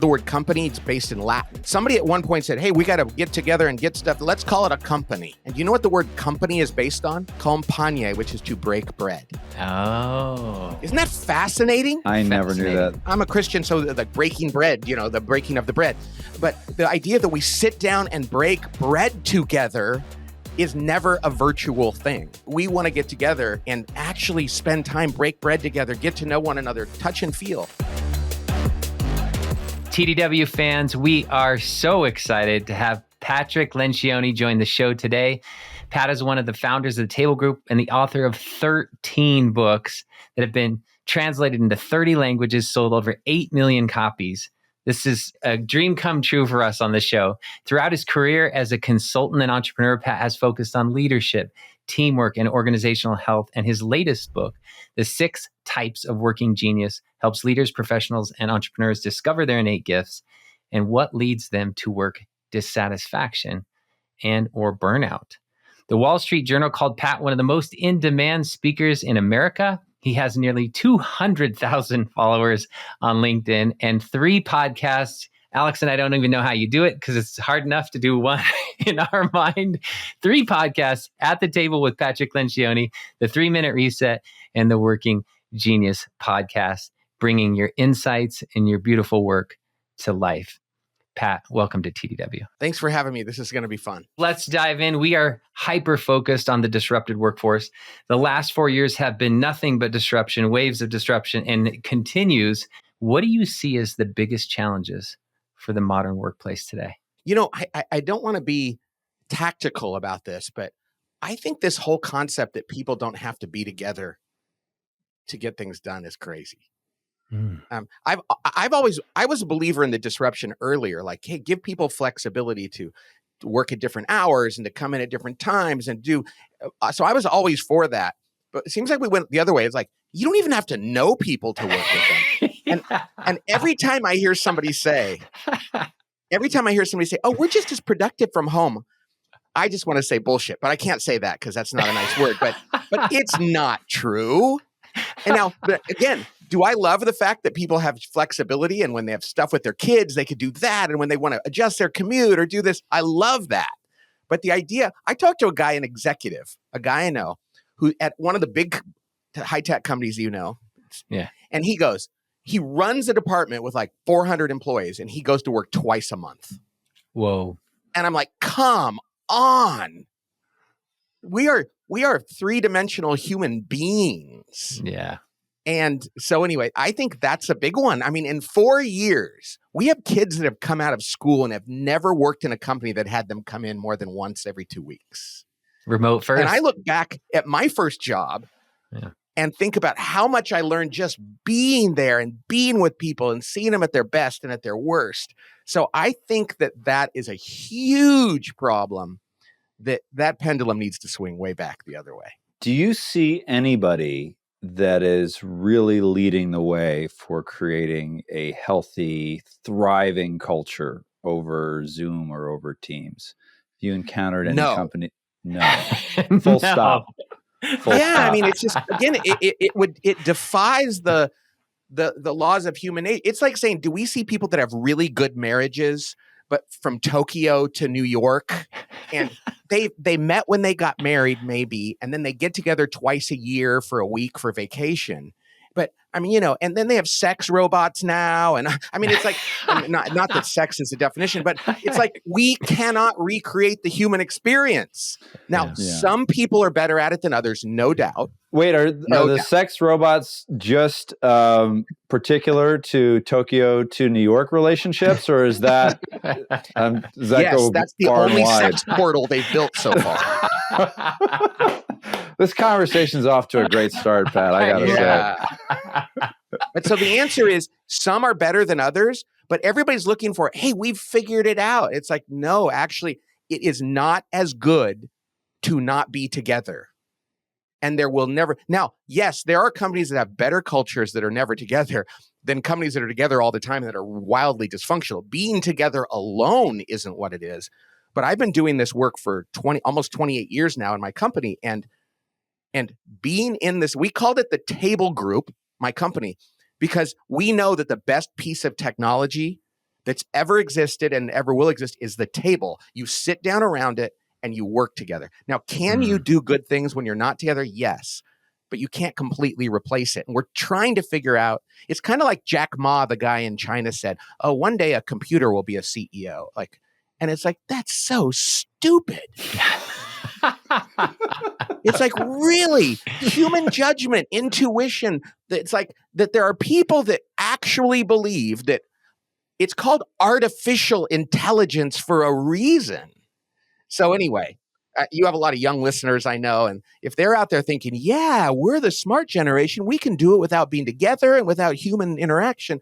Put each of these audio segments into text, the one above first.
The word company, it's based in Latin. Somebody at one point said, hey, we got to get together and get stuff. Let's call it a company. And you know what the word company is based on? Compagne, which is to break bread. Oh. Isn't that fascinating? I never knew that. I'm a Christian, so the breaking bread, the breaking of the bread. But the idea that we sit down and break bread together is never a virtual thing. We want to get together and actually spend time, break bread together, get to know one another, touch and feel. TDW fans, we are so excited to have Patrick Lencioni join the show today. Pat is one of the founders of the Table Group and the author of 13 books that have been translated into 30 languages, sold over 8 million copies. This is a dream come true for us on the show. Throughout his career as a consultant and entrepreneur, Pat has focused on leadership, teamwork, and organizational health. And his latest book, The 6 Types of Working Genius, helps leaders, professionals, and entrepreneurs discover their innate gifts and what leads them to work dissatisfaction and or burnout. The Wall Street Journal called Pat one of the most in-demand speakers in America. He has nearly 200,000 followers on LinkedIn and 3 podcasts. Alex and I don't even know how you do it because it's hard enough to do one in our mind. 3 podcasts at the table with Patrick Lencioni, the 3-Minute Reset, and the Working Genius podcast, bringing your insights and your beautiful work to life. Pat, welcome to TDW. Thanks for having me. This is going to be fun. Let's dive in. We are hyper-focused on the disrupted workforce. The last 4 years have been nothing but disruption, waves of disruption, and it continues. What do you see as the biggest challenges for the modern workplace today? I don't want to be tactical about this, but I think this whole concept that people don't have to be together to get things done is crazy. I was a believer in the disruption earlier, like, hey, give people flexibility to work at different hours and to come in at different times and do. So I was always for that. But it seems like we went the other way. It's like, you don't even have to know people to work with them. And every time I hear somebody say, oh, we're just as productive from home, I just want to say bullshit, but I can't say that because that's not a nice word, but it's not true. And now, but again, do I love the fact that people have flexibility and when they have stuff with their kids, they could do that. And when they want to adjust their commute or do this, I love that. But the idea, I talked to a guy, an executive, a guy I know, who at one of the big high-tech companies, Yeah. And he runs a department with like 400 employees and he goes to work twice a month. Whoa. And I'm like, come on. We are 3-dimensional human beings. Yeah. And so anyway, I think that's a big one. I mean, in 4 years, we have kids that have come out of school and have never worked in a company that had them come in more than once every 2 weeks. Remote first. And I look back at my first job and think about how much I learned just being there and being with people and seeing them at their best and at their worst. So I think that is a huge problem that pendulum needs to swing way back the other way. Do you see anybody that is really leading the way for creating a healthy, thriving culture over Zoom or over Teams? Have you encountered any company? No. Full stop. Full stop. I mean, it's just, again, it defies the laws of human nature. It's like saying, do we see people that have really good marriages, but from Tokyo to New York, and they met when they got married, maybe, and then they get together twice a year for a week for vacation. But I mean, and then they have sex robots now. And I mean, it's like, not that sex is a definition, but it's like, we cannot recreate the human experience. Now, some people are better at it than others, no doubt. Wait, are the sex robots just particular to Tokyo to New York relationships, or is that yes, that's the only sex portal they've built so far. This conversation's off to a great start, Pat. I gotta say. But so the answer is some are better than others, but everybody's looking for, hey, we've figured it out. It's like, no, actually, it is not as good to not be together. And there will never. Now, yes, there are companies that have better cultures that are never together than companies that are together all the time that are wildly dysfunctional. Being together alone isn't what it is. But I've been doing this work for almost 28 years now in my company. And being in this, we called it the Table Group, my company, because we know that the best piece of technology that's ever existed and ever will exist is the table. You sit down around it and you work together. Now, can you do good things when you're not together? Yes, but you can't completely replace it. And we're trying to figure out, it's kind of like Jack Ma, the guy in China, said, oh, one day a computer will be a CEO. Like, and it's like, that's so stupid. It's like, really, human judgment, intuition. It's like that there are people that actually believe that it's called artificial intelligence for a reason. So anyway, you have a lot of young listeners, I know, and if they're out there thinking, yeah, we're the smart generation, we can do it without being together and without human interaction,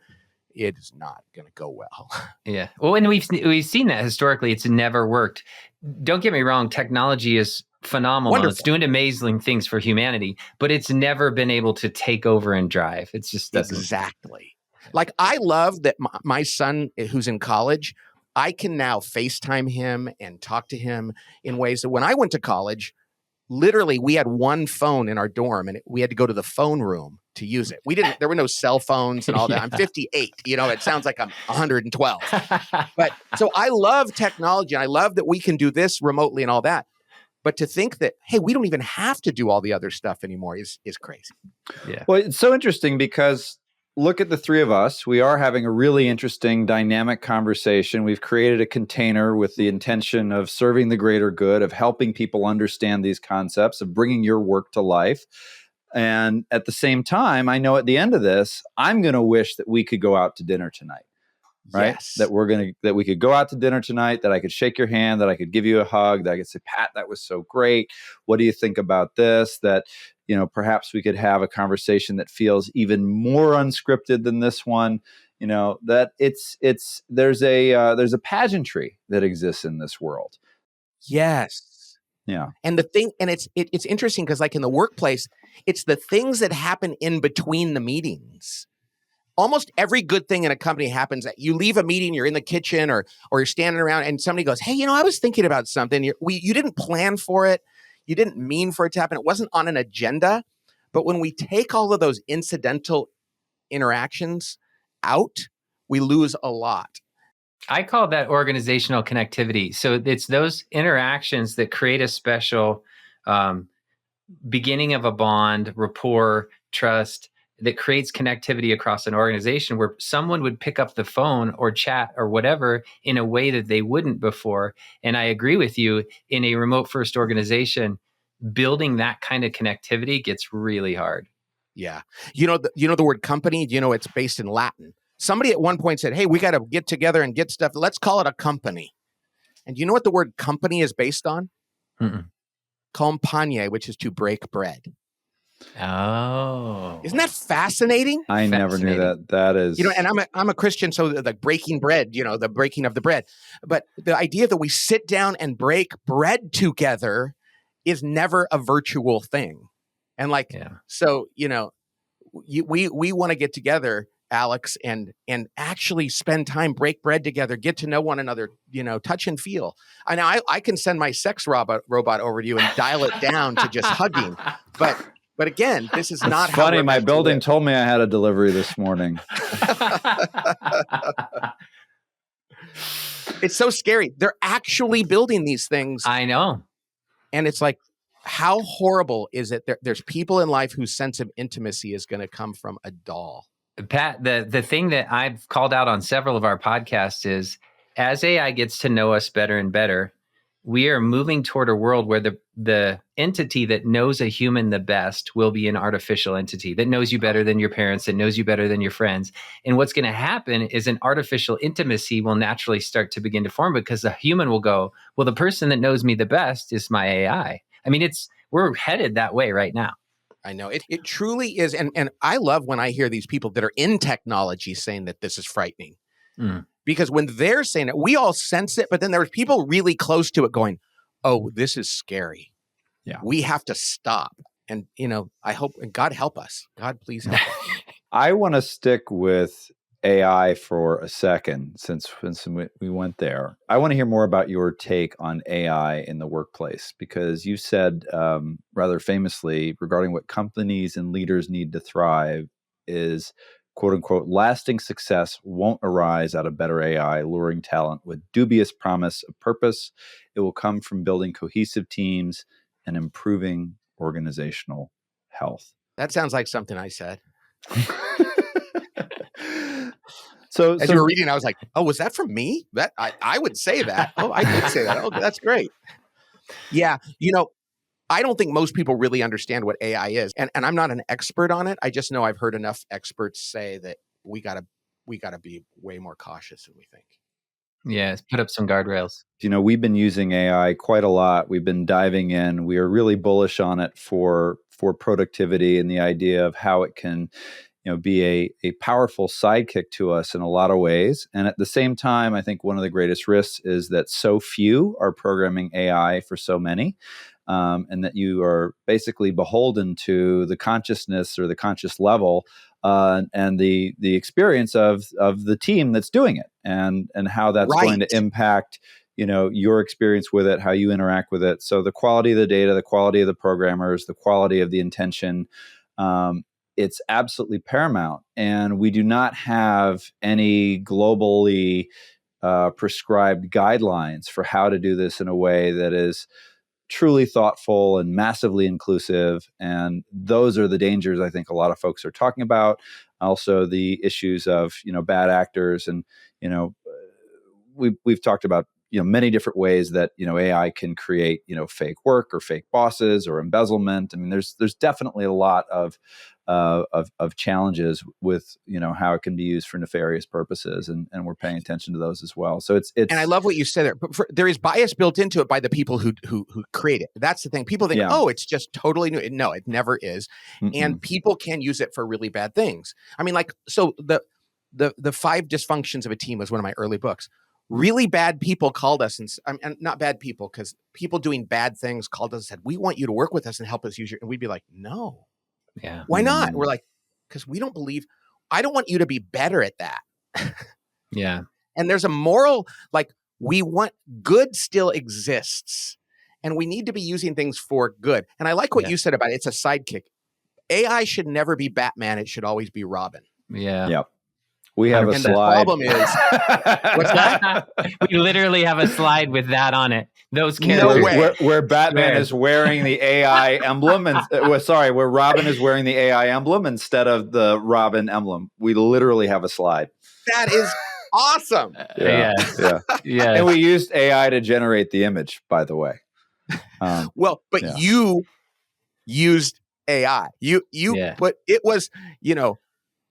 it is not going to go well. Yeah. Well, and we've seen that historically. It's never worked. Don't get me wrong. Technology is phenomenal. Wonderful. It's doing amazing things for humanity, but it's never been able to take over and drive. It's just doesn't. Exactly. Like, I love that my son, who's in college, I can now FaceTime him and talk to him in ways that when I went to college, literally we had one phone in our dorm and we had to go to the phone room to use it. There were no cell phones and all that. Yeah. I'm 58, it sounds like I'm 112. But so I love technology and I love that we can do this remotely and all that. But to think that, hey, we don't even have to do all the other stuff anymore is crazy. Yeah. Well, it's so interesting because look at the three of us. We are having a really interesting, dynamic conversation. We've created a container with the intention of serving the greater good, of helping people understand these concepts, of bringing your work to life. And at the same time, I know at the end of this, I'm going to wish that we could go out to dinner tonight. Right? Yes. That we could go out to dinner tonight, that I could shake your hand, that I could give you a hug, that I could say, Pat, that was so great. What do you think about this? That, perhaps we could have a conversation that feels even more unscripted than this one. That there's a pageantry that exists in this world. Yes. Yeah. And it's interesting because like in the workplace, it's the things that happen in between the meetings. Almost every good thing in a company happens that you leave a meeting, you're in the kitchen or you're standing around and somebody goes, hey, I was thinking about something. You didn't plan for it. You didn't mean for it to happen. It wasn't on an agenda. But when we take all of those incidental interactions out, we lose a lot. I call that organizational connectivity. So it's those interactions that create a special beginning of a bond, rapport, trust, that creates connectivity across an organization where someone would pick up the phone or chat or whatever in a way that they wouldn't before. And I agree with you, in a remote first organization, building that kind of connectivity gets really hard. Yeah. The word company, it's based in Latin. Somebody at one point said, hey, we got to get together and get stuff. Let's call it a company. And you know what the word company is based on? Compagne, which is to break bread. Oh, isn't that fascinating? I never knew that. That is, and I'm a Christian, so the breaking bread, the breaking of the bread. But the idea that we sit down and break bread together is never a virtual thing. And so we want to get together, Alex, and actually spend time, break bread together, get to know one another, touch and feel. I can send my sex robot over to you and dial it down to just hugging, But again, this is not how funny. My building told me I had a delivery this morning. It's so scary. They're actually building these things. I know. And it's like, how horrible is it? There's people in life whose sense of intimacy is going to come from a doll. Pat, the thing that I've called out on several of our podcasts is, as AI gets to know us better and better, we are moving toward a world where the entity that knows a human the best will be an artificial entity that knows you better than your parents, that knows you better than your friends. And what's going to happen is an artificial intimacy will naturally start to begin to form, because the human will go, well, the person that knows me the best is my AI. I mean, we're headed that way right now. I know it truly is. And I love when I hear these people that are in technology saying that this is frightening. Because when they're saying it, we all sense it, but then there's people really close to it going, oh, this is scary. Yeah. We have to stop. And, I hope, and God help us. God, please help us. I want to stick with AI for a second, since we went there. I want to hear more about your take on AI in the workplace, because you said rather famously regarding what companies and leaders need to thrive is, quote unquote, lasting success won't arise out of better AI luring talent with dubious promise of purpose. It will come from building cohesive teams and improving organizational health. That sounds like something I said. So As you were reading, I was like, oh, was that from me? That I would say that. Oh, I did say that. Oh, that's great. Yeah. I don't think most people really understand what AI is. And I'm not an expert on it. I just know I've heard enough experts say that we gotta be way more cautious than we think. Yeah, put up some guardrails. We've been using AI quite a lot. We've been diving in. We are really bullish on it for productivity and the idea of how it can be a powerful sidekick to us in a lot of ways. And at the same time, I think one of the greatest risks is that so few are programming AI for so many, and that you are basically beholden to the consciousness or the conscious level and the experience of the team that's doing it, and how that's going to impact your experience with it, how you interact with it. So the quality of the data, the quality of the programmers, the quality of the intention, it's absolutely paramount. And we do not have any globally prescribed guidelines for how to do this in a way that is truly thoughtful and massively inclusive. And those are the dangers I think a lot of folks are talking about. Also the issues of, bad actors. And, we've talked about, many different ways that, AI can create, fake work or fake bosses or embezzlement. I mean, there's definitely a lot of challenges with, how it can be used for nefarious purposes. And we're paying attention to those as well. So it's and I love what you said there, but there is bias built into it by the people who create it. That's the thing. People think, oh, it's just totally new. No, it never is. And people can use it for really bad things. I mean, so the 5 dysfunctions of a team was one of my early books. Really bad people called us, and not bad people, because people doing bad things called us and said, we want you to work with us and help us use and we'd be like, no. Yeah. Why not? We're like, because we don't believe, I don't want you to be better at that. Yeah. And there's a moral, we want good still exists, and we need to be using things for good. And I like what you said about it. It's a sidekick. AI should never be Batman. It should always be Robin. Yeah. Yep. We have a slide. The problem is, what's that? We literally have a slide with that on it. Those characters. No way. Where Batman is wearing the AI emblem, and where Robin is wearing the AI emblem instead of the Robin emblem. We literally have a slide. That is awesome. Yeah. And we used AI to generate the image, by the way. You used AI. But it was,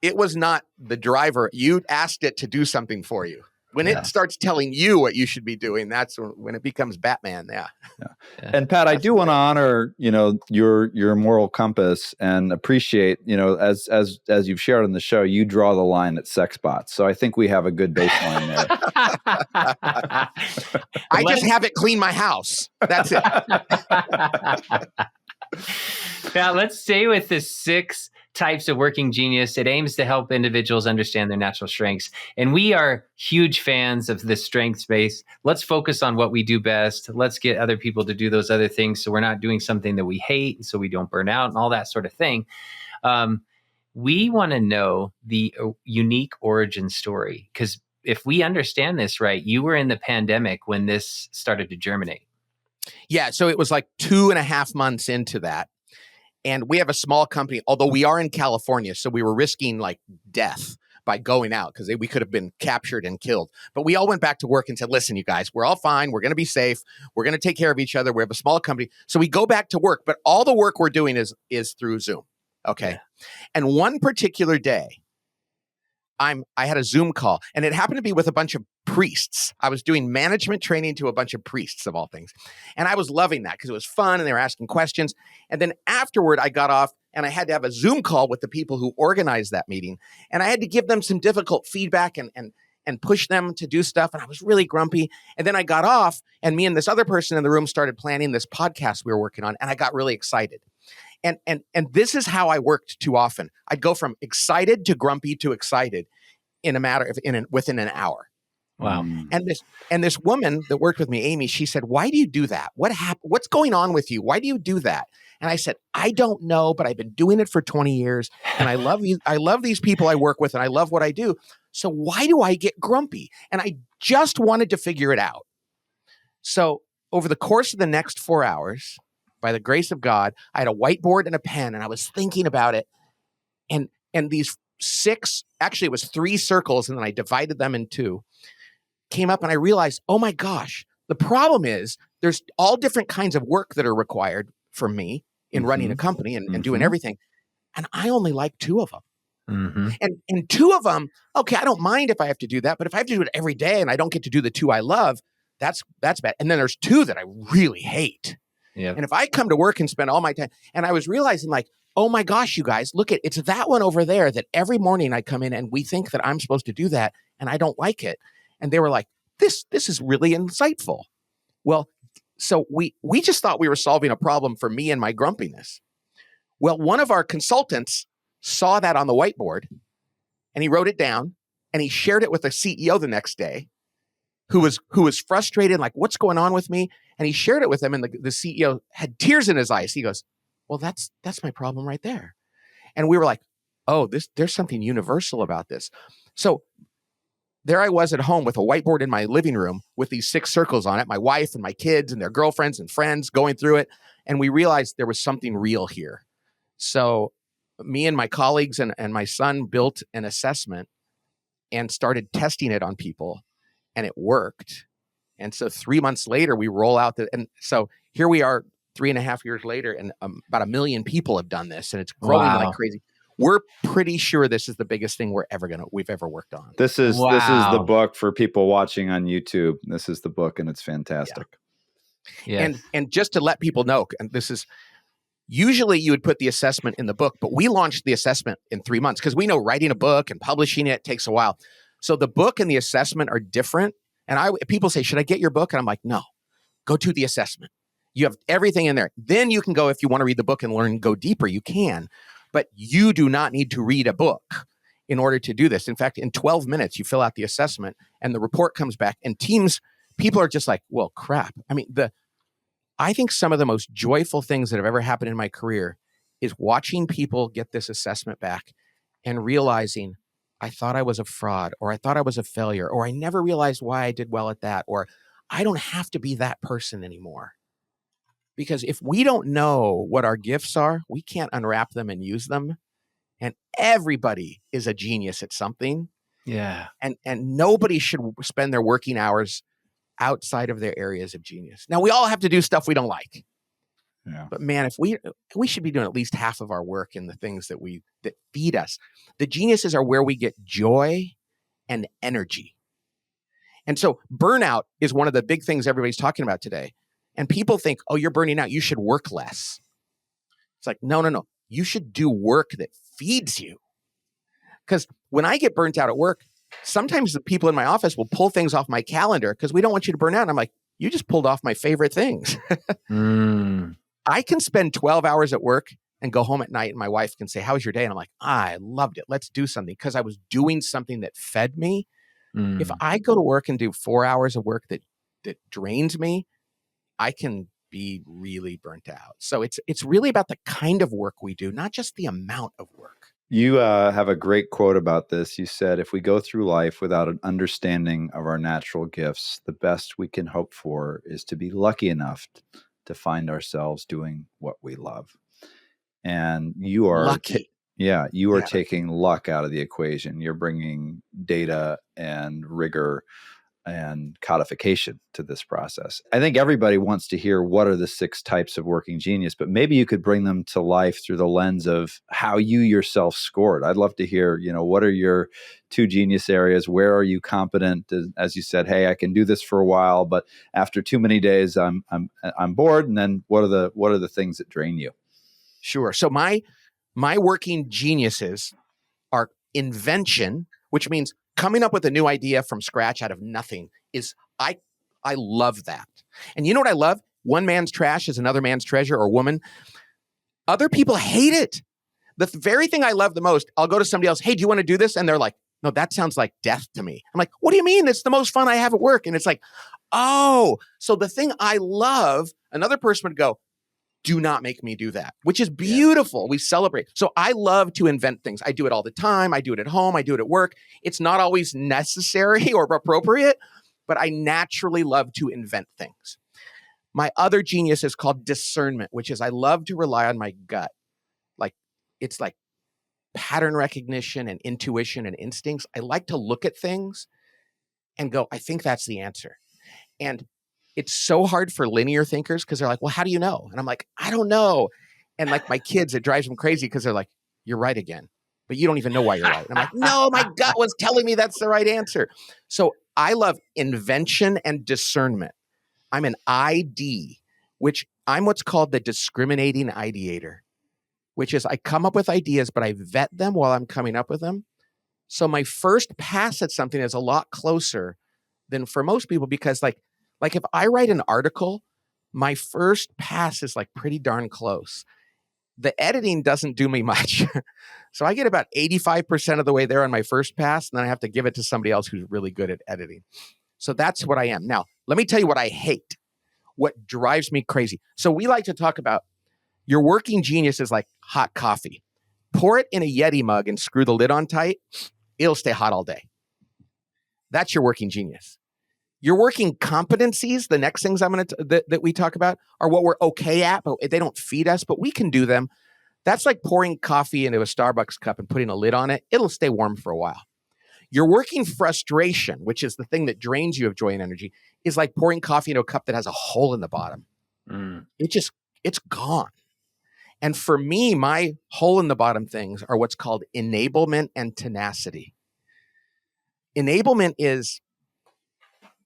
it was not the driver. You asked it to do something for you. When it starts telling you what you should be doing, that's when it becomes Batman. Yeah. And Pat, I do want to honor, your moral compass and appreciate, as you've shared on the show, you draw the line at sex bots. So I think we have a good baseline there. I just have it clean my house. That's it. Now let's stay with the 6 types of working genius. It aims to help individuals understand their natural strengths. And we are huge fans of the strengths base. Let's focus on what we do best. Let's get other people to do those other things, so we're not doing something that we hate, so we don't burn out and all that sort of thing. We want to know the unique origin story, because if we understand this right, you were in the pandemic when this started to germinate. Yeah. So it was like 2.5 months into that. And we have a small company, although we are in California, so we were risking death by going out, because we could have been captured and killed. But we all went back to work and said, listen, you guys, we're all fine. We're going to be safe. We're going to take care of each other. We have a small company. So we go back to work, but all the work we're doing is through Zoom. Okay. Yeah. And one particular day, I had a Zoom call, and it happened to be with a bunch of priests. I was doing management training to a bunch of priests, of all things. And I was loving that because it was fun and they were asking questions. And then afterward, I got off and I had to have a Zoom call with the people who organized that meeting. And I had to give them some difficult feedback and push them to do stuff. And I was really grumpy. And then I got off, and me and this other person in the room started planning this podcast we were working on. And I got really excited. And this is how I worked too often. I'd go from excited to grumpy to excited within an hour. Wow. And this woman that worked with me, Amy, she said, "Why do you do that? What happened? What's going on with you? Why do you do that?" And I said, "I don't know, but I've been doing it for 20 years and I love you. I love these people I work with and I love what I do. So why do I get grumpy?" And I just wanted to figure it out. So over the course of the next 4 hours, by the grace of God, I had a whiteboard and a pen and I was thinking about it. And these actually it was 3 circles, and then I divided them in 2, came up, and I realized, oh my gosh, the problem is there's all different kinds of work that are required from me in running a company and doing everything. And I only like 2 of them. And 2 of them, okay, I don't mind if I have to do that, but if I have to do it every day and I don't get to do the 2 I love, that's bad. And then there's 2 that I really hate. Yep. And if I come to work and spend all my time, and I was realizing like, oh my gosh, you guys, look it's that one over there that every morning I come in and we think that I'm supposed to do that and I don't like it. And they were like, this is really insightful. Well, so we just thought we were solving a problem for me and my grumpiness. Well, one of our consultants saw that on the whiteboard and he wrote it down and he shared it with the CEO the next day who was frustrated, like, what's going on with me? And he shared it with him, and the CEO had tears in his eyes. He goes, well, that's my problem right there. And we were like, oh, there's something universal about this. So there I was at home with a whiteboard in my living room with these 6 circles on it, my wife and my kids and their girlfriends and friends going through it. And we realized there was something real here. So me and my colleagues and my son built an assessment and started testing it on people, and it worked. And so 3 months later, we roll out and so here we are 3.5 years later, and about 1 million people have done this, and it's growing like crazy. We're pretty sure this is the biggest thing we've ever worked on. This is the book for people watching on YouTube. This is the book, and it's fantastic. Yeah. And just to let people know, and this is usually you would put the assessment in the book, but we launched the assessment in 3 months because we know writing a book and publishing it takes a while. So the book and the assessment are different. And people say, should I get your book? And I'm like, no, go to the assessment. You have everything in there. Then you can go, if you want to read the book and learn, go deeper, you can. But you do not need to read a book in order to do this. In fact, in 12 minutes, you fill out the assessment and the report comes back, and people are just like, well, crap. I mean, I think some of the most joyful things that have ever happened in my career is watching people get this assessment back and realizing, I thought I was a fraud, or I thought I was a failure, or I never realized why I did well at that, or I don't have to be that person anymore. Because if we don't know what our gifts are, we can't unwrap them and use them. And everybody is a genius at something. Yeah. And nobody should spend their working hours outside of their areas of genius. Now, we all have to do stuff we don't like. Yeah. But man, if we should be doing at least half of our work in the things that feed us. The geniuses are where we get joy and energy. And so burnout is one of the big things everybody's talking about today. And people think, oh, you're burning out, you should work less. It's like, no. You should do work that feeds you. Because when I get burnt out at work, sometimes the people in my office will pull things off my calendar because we don't want you to burn out. And I'm like, you just pulled off my favorite things. I can spend 12 hours at work and go home at night, and my wife can say, how was your day? And I'm like, I loved it. Let's do something, because I was doing something that fed me. If I go to work and do 4 hours of work that drains me, I can be really burnt out. So it's really about the kind of work we do, not just the amount of work. You have a great quote about this. You said, if we go through life without an understanding of our natural gifts, the best we can hope for is to be lucky enough to find ourselves doing what we love. And you are lucky. You are taking luck out of the equation. You're bringing data and rigor and codification to this process. I think everybody wants to hear what are the 6 types of working genius, but maybe you could bring them to life through the lens of how you yourself scored. I'd love to hear, what are your 2 genius areas? Where are you competent? As you said, hey, I can do this for a while, but after too many days, I'm bored. And then what are the things that drain you? Sure. So my working geniuses are invention, which means coming up with a new idea from scratch out of nothing. I love that. And you know what I love? One man's trash is another man's treasure, or woman. Other people hate it. The very thing I love the most, I'll go to somebody else, hey, do you want to do this? And they're like, No, that sounds like death to me. I'm like, what do you mean? It's the most fun I have at work. And it's like, oh, so the thing I love, another person would go, do not make me do that, which is beautiful. Yeah. We celebrate. So I love to invent things. I do it all the time. I do it at home. I do it at work. It's not always necessary or appropriate, but I naturally love to invent things. My other genius is called discernment, which is I love to rely on my gut. Like it's like pattern recognition and intuition and instincts. I like to look at things and go, I think that's the answer. And it's so hard for linear thinkers because they're like, well, how do you know? And I'm like, I don't know. And like my kids, it drives them crazy because they're like, you're right again, but you don't even know why you're right. And I'm like, no, my gut was telling me that's the right answer. So I love invention and discernment. I'm an ID, which I'm what's called the discriminating ideator, which is I come up with ideas, but I vet them while I'm coming up with them. So my first pass at something is a lot closer than for most people because like if I write an article, my first pass is like pretty darn close. The editing doesn't do me much. So I get about 85% of the way there on my first pass, and then I have to give it to somebody else who's really good at editing. So that's what I am. Now, let me tell you what I hate, what drives me crazy. So we like to talk about your working genius is like hot coffee. Pour it in a Yeti mug and screw the lid on tight. It'll stay hot all day. That's your working genius. Your working competencies, the next things that we talk about are what we're okay at, but they don't feed us, but we can do them. That's like pouring coffee into a Starbucks cup and putting a lid on it. It'll stay warm for a while. Your working frustration, which is the thing that drains you of joy and energy, is like pouring coffee into a cup that has a hole in the bottom. It's gone. And for me, my hole in the bottom things are what's called enablement and tenacity. Enablement is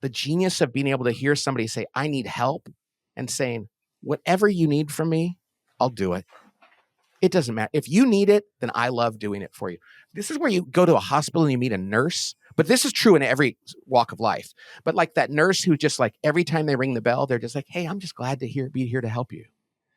the genius of being able to hear somebody say, I need help, and saying, whatever you need from me, I'll do it. It doesn't matter. If you need it, then I love doing it for you. This is where you go to a hospital and you meet a nurse, but this is true in every walk of life. But like that nurse who just like every time they ring the bell, they're just like, hey, I'm just glad to be here to help you.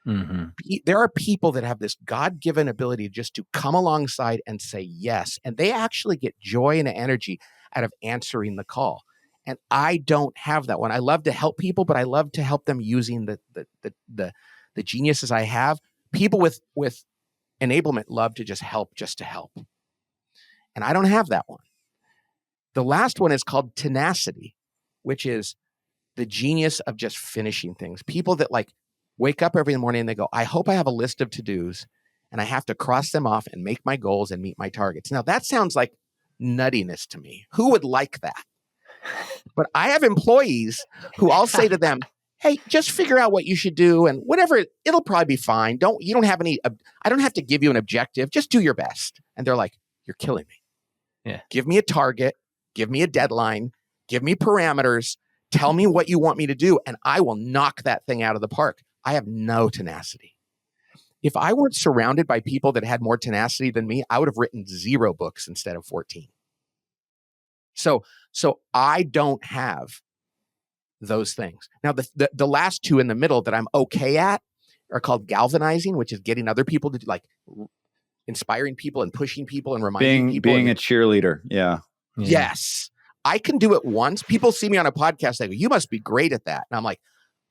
Mm-hmm. There are people that have this God-given ability just to come alongside and say yes. And they actually get joy and energy out of answering the call. And I don't have that one. I love to help people, but I love to help them using the geniuses I have. People with enablement love to just help. And I don't have that one. The last one is called tenacity, which is the genius of just finishing things. People that like wake up every morning and they go, I hope I have a list of to-dos and I have to cross them off and make my goals and meet my targets. Now that sounds like nuttiness to me. Who would like that? But I have employees who I'll say to them, hey, just figure out what you should do and whatever, it'll probably be fine. I don't have to give you an objective. Just do your best. And they're like, you're killing me. Yeah. Give me a target, give me a deadline, give me parameters, tell me what you want me to do, and I will knock that thing out of the park. I have no tenacity. If I weren't surrounded by people that had more tenacity than me, I would have written 0 books instead of 14. So I don't have those things. Now, the last two in the middle that I'm okay at are called galvanizing, which is getting other people to like inspiring people and pushing people and reminding people. Being a cheerleader. Yeah. Yes. I can do it once. People see me on a podcast. They go, you must be great at that. And I'm like,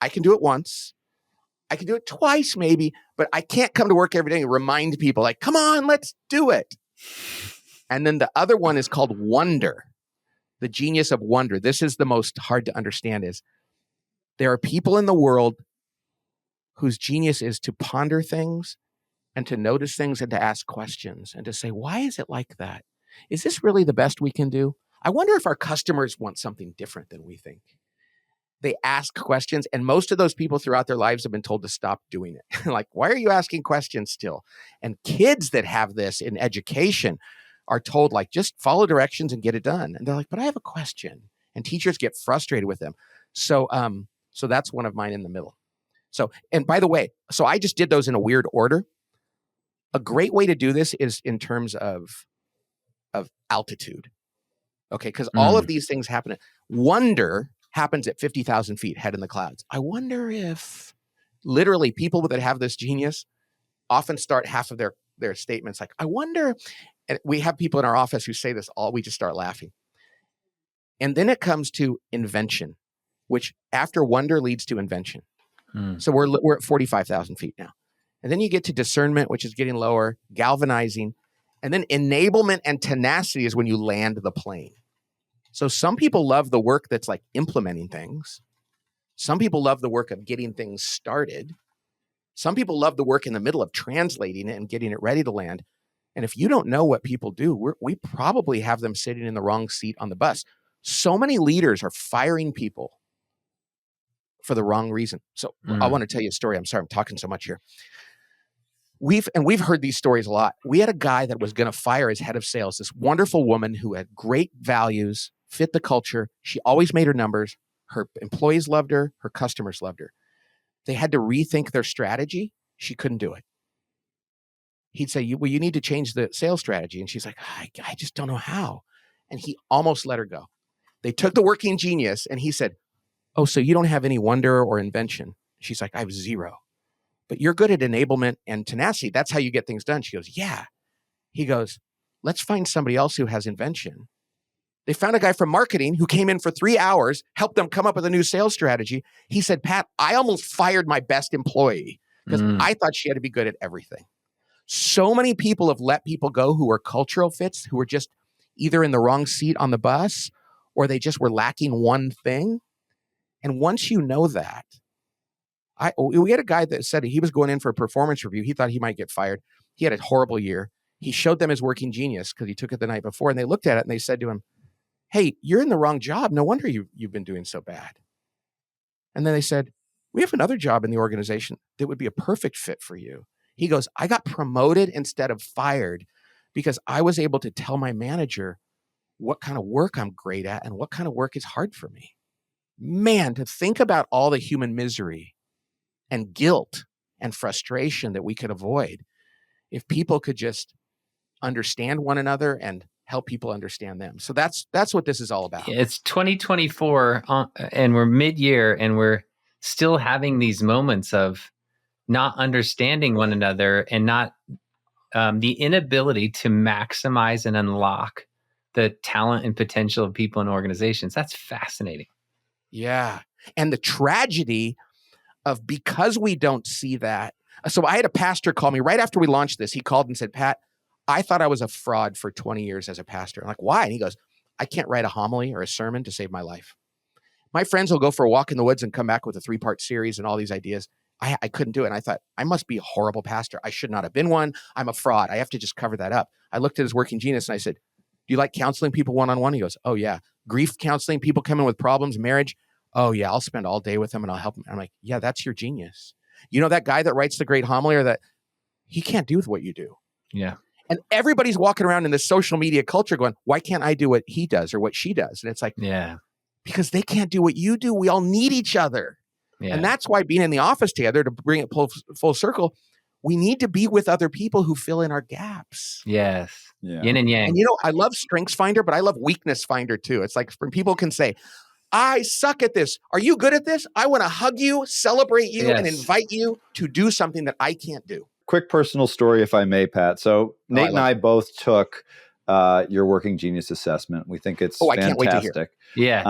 I can do it once. I can do it twice maybe, but I can't come to work every day and remind people like, come on, let's do it. And then the other one is called wonder. The genius of wonder. This is the most hard to understand is there are people in the world whose genius is to ponder things and to notice things and to ask questions and to say, why is it like that? Is this really the best we can do? I wonder if our customers want something different than we think. They ask questions, and most of those people throughout their lives have been told to stop doing it. Like, why are you asking questions still? And kids that have this in education are told, like, just follow directions and get it done. And they're like, but I have a question. And teachers get frustrated with them. So that's one of mine in the middle. So, and by the way, so I just did those in a weird order. A great way to do this is in terms of altitude. Okay, because all of these things happen. Wonder happens at 50,000 feet, head in the clouds. I wonder if literally people that have this genius often start half of their statements like, I wonder, And we have people in our office who say this we just start laughing. And then it comes to invention, which after wonder leads to invention. So we're at 45,000 feet now. And then you get to discernment, which is getting lower, galvanizing, and then enablement and tenacity is when you land the plane. So some people love the work that's like implementing things. Some people love the work of getting things started. Some people love the work in the middle of translating it and getting it ready to land. And if you don't know what people do, we probably have them sitting in the wrong seat on the bus. So many leaders are firing people for the wrong reason. So I want to tell you a story. I'm sorry, I'm talking so much here. We've heard these stories a lot. We had a guy that was going to fire his head of sales, this wonderful woman who had great values, fit the culture. She always made her numbers. Her employees loved her. Her customers loved her. They had to rethink their strategy. She couldn't do it. He'd say, you need to change the sales strategy. And she's like, I just don't know how. And he almost let her go. They took the working genius and he said, oh, so you don't have any wonder or invention? She's like, I have zero. But you're good at enablement and tenacity. That's how you get things done. She goes, yeah. He goes, let's find somebody else who has invention. They found a guy from marketing who came in for 3 hours, helped them come up with a new sales strategy. He said, Pat, I almost fired my best employee because I thought she had to be good at everything. So many people have let people go who are cultural fits, who were just either in the wrong seat on the bus or they just were lacking one thing. And once you know that, we had a guy that said he was going in for a performance review. He thought he might get fired. He had a horrible year. He showed them his working genius because he took it the night before, and they looked at it and they said to him, hey, you're in the wrong job. No wonder you've been doing so bad. And then they said, we have another job in the organization that would be a perfect fit for you. He goes, I got promoted instead of fired because I was able to tell my manager what kind of work I'm great at and what kind of work is hard for me. Man, to think about all the human misery and guilt and frustration that we could avoid if people could just understand one another and help people understand them. So that's what this is all about. It's 2024 and we're mid-year and we're still having these moments of not understanding one another and not the inability to maximize and unlock the talent and potential of people and organizations. That's fascinating. Yeah. And the tragedy of because we don't see that. So I had a pastor call me right after we launched this. He called and said, Pat, I thought I was a fraud for 20 years as a pastor. I'm like, why? And he goes, I can't write a homily or a sermon to save my life. My friends will go for a walk in the woods and come back with a 3-part series and all these ideas. I couldn't do it. And I thought, I must be a horrible pastor. I should not have been one. I'm a fraud. I have to just cover that up. I looked at his working genius and I said, do you like counseling people one-on-one? He goes, oh yeah. Grief counseling, people come in with problems, marriage. Oh yeah, I'll spend all day with them and I'll help them. I'm like, yeah, that's your genius. You know, that guy that writes the great homily or that he can't do what you do. Yeah. And everybody's walking around in this social media culture going, why can't I do what he does or what she does? And it's like, yeah, because they can't do what you do. We all need each other. Yeah. And that's why being in the office together, to bring it full circle, we need to be with other people who fill in our gaps. Yes. Yeah. Yin and yang. And you know, I love Strengths Finder, but I love Weakness Finder too. It's like when people can say, I suck at this. Are you good at this? I want to hug you, celebrate you, and invite you to do something that I can't do. Quick personal story, if I may, Pat. So Nate and I both took your Working Genius assessment. We think it's fantastic. I can't wait to hear. Yeah.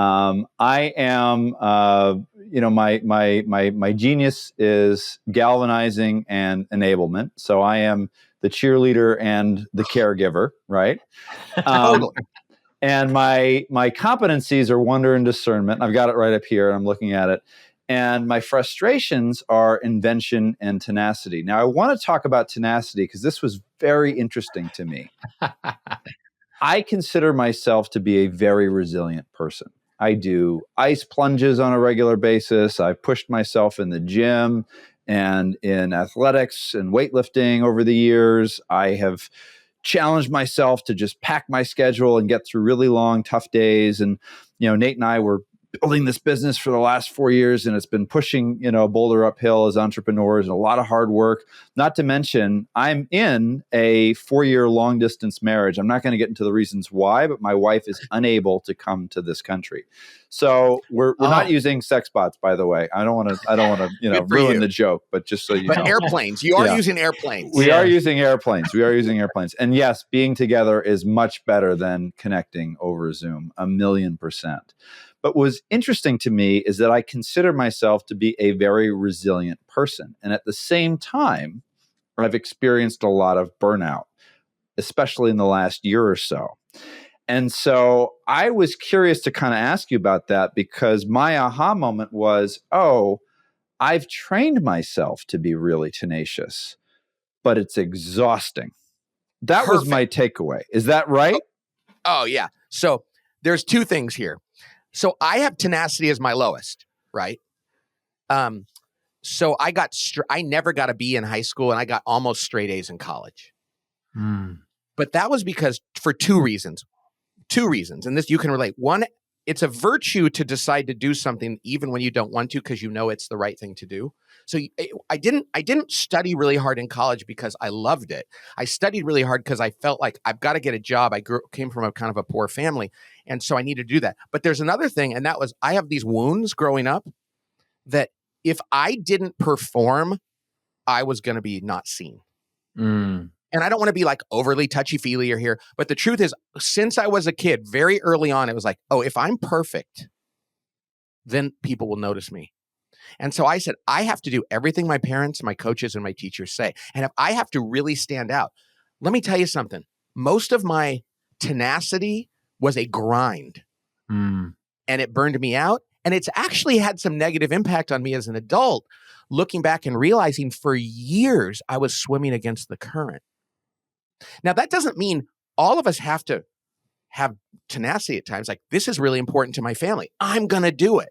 I am, my genius is galvanizing and enablement. So I am the cheerleader and the caregiver, right? Totally. And my competencies are wonder and discernment. I've got it right up here. And I'm looking at it. And my frustrations are invention and tenacity. Now, I want to talk about tenacity because this was very interesting to me. I consider myself to be a very resilient person. I do ice plunges on a regular basis. I've pushed myself in the gym and in athletics and weightlifting over the years. I have challenged myself to just pack my schedule and get through really long, tough days. And, you know, Nate and I were building this business for the last 4 years, and it's been pushing, a boulder uphill as entrepreneurs and a lot of hard work. Not to mention, I'm in a 4-year long distance marriage. I'm not going to get into the reasons why, but my wife is unable to come to this country. So we're not using sex bots, by the way. I don't want to ruin the joke, but just so you know. But airplanes, you are using airplanes. We are using airplanes. And yes, being together is much better than connecting over Zoom, 1,000,000%. But what's interesting to me is that I consider myself to be a very resilient person. And at the same time, I've experienced a lot of burnout, especially in the last year or so. And so I was curious to kind of ask you about that, because my aha moment was, I've trained myself to be really tenacious, but it's exhausting. That was my takeaway. Is that right? Oh, yeah. So there's two things here. So I have tenacity as my lowest, right? So I never got a B in high school, and I got almost straight A's in college. But that was because for two reasons, and this you can relate. One, it's a virtue to decide to do something even when you don't want to, because you know it's the right thing to do. So I didn't study really hard in college because I loved it. I studied really hard because I felt like I've got to get a job. I came from a kind of a poor family, and so I needed to do that. But there's another thing, and that was I have these wounds growing up that if I didn't perform, I was going to be not seen. And I don't want to be like overly touchy-feely here, but the truth is, since I was a kid, very early on, it was like, if I'm perfect, then people will notice me. And so I said, I have to do everything my parents, my coaches, and my teachers say. And if I have to really stand out, let me tell you something. Most of my tenacity was a grind, and it burned me out. And it's actually had some negative impact on me as an adult, looking back and realizing for years I was swimming against the current. Now, that doesn't mean all of us have to have tenacity at times. Like, this is really important to my family. I'm going to do it.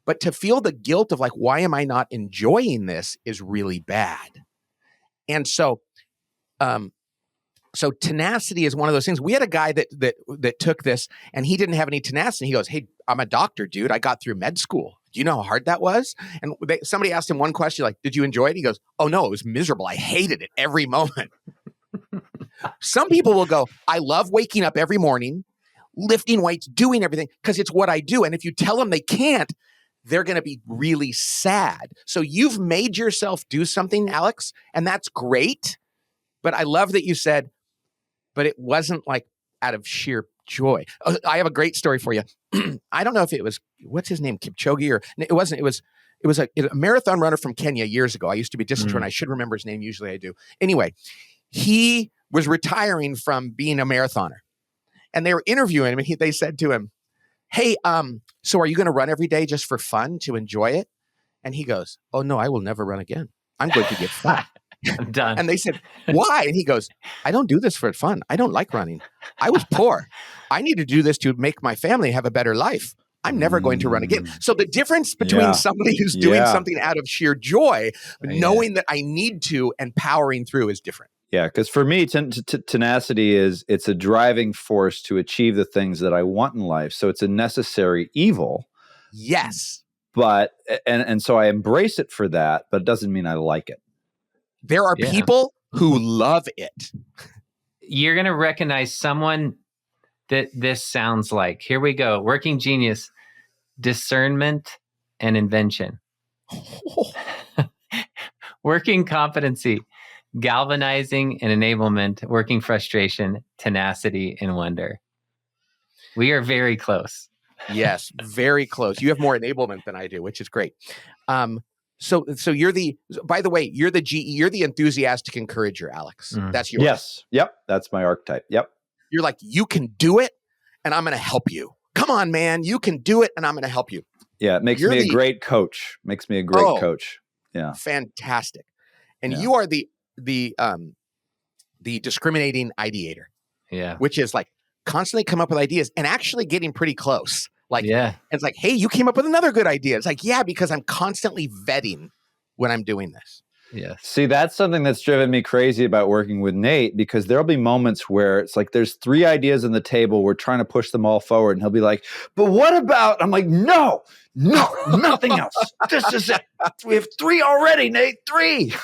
But to feel the guilt of like, why am I not enjoying this is really bad. And so tenacity is one of those things. We had a guy that took this, and he didn't have any tenacity. He goes, "Hey, I'm a doctor, dude. I got through med school. Do you know how hard that was?" And somebody asked him one question, like, "Did you enjoy it?" He goes, "Oh no, it was miserable. I hated it every moment." Some people will go, "I love waking up every morning, lifting weights, doing everything because it's what I do." And if you tell them they can't, they're going to be really sad. So you've made yourself do something, Alex, and that's great. But I love that you said, but it wasn't like out of sheer joy. I have a great story for you. I don't know if it was, what's his name, Kipchoge, or it wasn't. It was a marathon runner from Kenya years ago. I used to be a distance runner. I should remember his name. Usually I do. Anyway, he was retiring from being a marathoner, and they were interviewing him, and they said to him, "Hey, so are you going to run every day just for fun to enjoy it?" And he goes, "Oh no, I will never run again. I'm going to get fat." I'm done. And they said, "Why?" And he goes, "I don't do this for fun. I don't like running. I was poor. I need to do this to make my family have a better life. I'm never going to run again." So the difference between somebody who's doing something out of sheer joy, knowing that I need to, and powering through is different. Yeah, because for me, tenacity it's a driving force to achieve the things that I want in life. So it's a necessary evil. Yes. But, and so I embrace it for that, but it doesn't mean I like it. There are people who love it. You're going to recognize someone that this sounds like. Here we go. Working genius, discernment and invention. Working competency, galvanizing and enablement, working frustration, tenacity and wonder. We are very close. Yes, very close. You have more enablement than I do, which is great. So you're by the way, you're the enthusiastic encourager, Alex. That's yours. Yes. Yep. That's my archetype. Yep. You're like, you can do it, and I'm going to help you. Come on, man. You can do it, and I'm going to help you. Yeah. It makes me a great coach. Makes me a great coach. Yeah. Fantastic. And you are the discriminating ideator. Yeah. Which is like constantly come up with ideas and actually getting pretty close. Like, it's like, hey, you came up with another good idea. It's like, yeah, because I'm constantly vetting when I'm doing this. Yes. See, that's something that's driven me crazy about working with Nate, because there'll be moments where it's like there's 3 ideas on the table. We're trying to push them all forward. And he'll be like, but what about? I'm like, no, nothing else. This is it. We have 3 already, Nate. 3.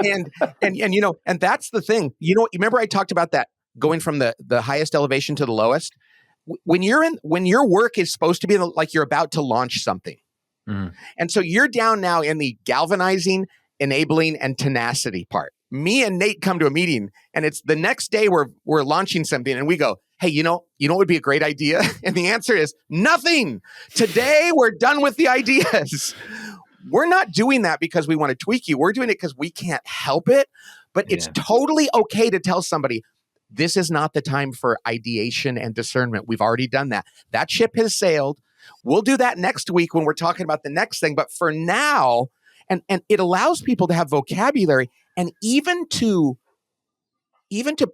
and and that's the thing. You remember I talked about that going from the highest elevation to the lowest? When your work is supposed to be like you're about to launch something. Mm. And so you're down now in the galvanizing, enabling, and tenacity part. Me and Nate come to a meeting, and it's the next day we're launching something, and we go, hey, you know what would be a great idea? And the answer is nothing. Today we're done with the ideas. We're not doing that because we want to tweak you. We're doing it because we can't help it. But it's totally okay to tell somebody, this is not the time for ideation and discernment. We've already done that. That ship has sailed. We'll do that next week when we're talking about the next thing. But for now, and it allows people to have vocabulary and even to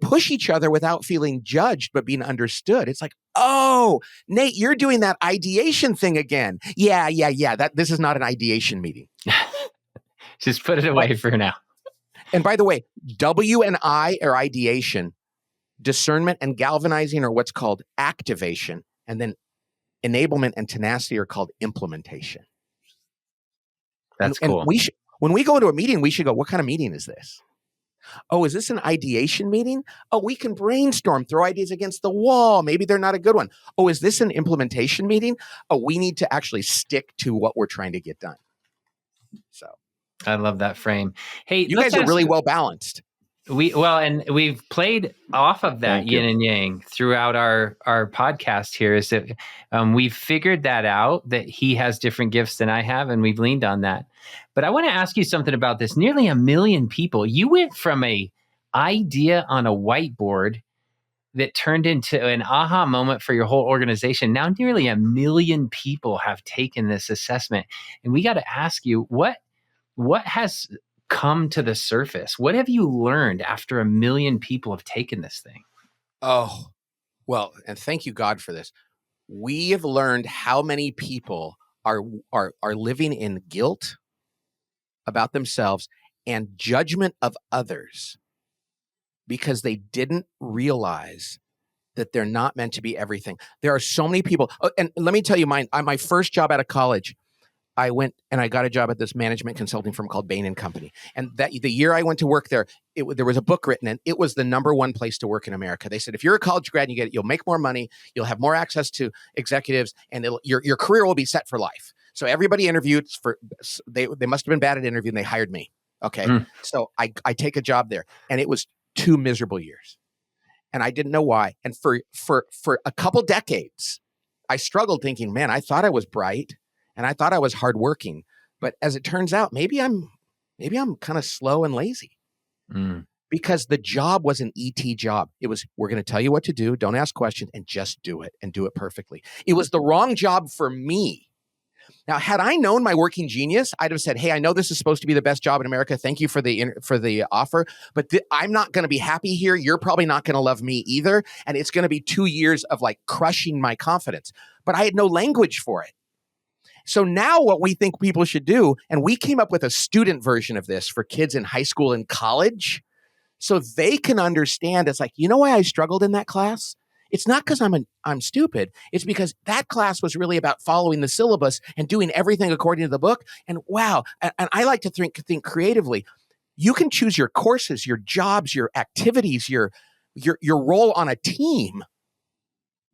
push each other without feeling judged, but being understood. It's like, oh, Nate, you're doing that ideation thing again. Yeah. This is not an ideation meeting. Just put it away for now. And by the way, W and I are ideation. Discernment and galvanizing are what's called activation. And then enablement and tenacity are called implementation. That's and cool. When we go to a meeting, we should go, what kind of meeting is this? Oh, is this an ideation meeting? Oh, we can brainstorm, throw ideas against the wall. Maybe they're not a good one. Oh, is this an implementation meeting? Oh, we need to actually stick to what we're trying to get done. So I love that frame. Hey, you guys are really well balanced. And we've played off of that yin and yang throughout our podcast here. Is that we've figured that out, that he has different gifts than I have, and we've leaned on that. But I want to ask you something about this. Nearly 1 million people. You went from a idea on a whiteboard that turned into an aha moment for your whole organization. Now nearly 1 million people have taken this assessment, and we got to ask you what has come to the surface? What have you learned after 1 million people have taken this thing? Oh, well, and thank you, God, for this. We have learned how many people are living in guilt about themselves and judgment of others because they didn't realize that they're not meant to be everything. There are so many people. Oh, and let me tell you mine. My first job out of college, I went and I got a job at this management consulting firm called Bain & Company. And the year I went to work there, there was a book written, and it was the #1 place to work in America. They said, if you're a college grad and you'll make more money, you'll have more access to executives, and your career will be set for life. So everybody interviewed they must have been bad at interviewing. They hired me. Okay. So I take a job there, and it was 2 miserable years. And I didn't know why. And for a couple decades, I struggled thinking, man, I thought I was bright. And I thought I was hardworking, but as it turns out, maybe I'm kind of slow and lazy because the job was an ET job. It was, we're going to tell you what to do. Don't ask questions and just do it and do it perfectly. It was the wrong job for me. Now, had I known my working genius, I'd have said, hey, I know this is supposed to be the best job in America. Thank you for the offer, but I'm not going to be happy here. You're probably not going to love me either. And it's going to be 2 years of like crushing my confidence, but I had no language for it. So now what we think people should do, and we came up with a student version of this for kids in high school and college, so they can understand. It's like, you know why I struggled in that class? It's not because I'm stupid. It's because that class was really about following the syllabus and doing everything according to the book. And wow, and I like to think creatively. You can choose your courses, your jobs, your activities, your role on a team,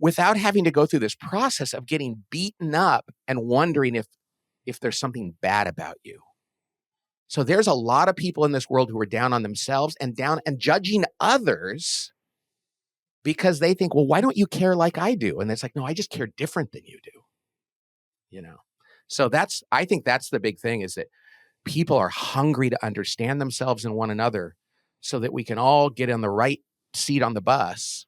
without having to go through this process of getting beaten up and wondering if there's something bad about you. So there's a lot of people in this world who are down on themselves and judging others because they think, well, why don't you care like I do? And it's like, no, I just care different than you do. So I think that's the big thing, is that people are hungry to understand themselves and one another so that we can all get in the right seat on the bus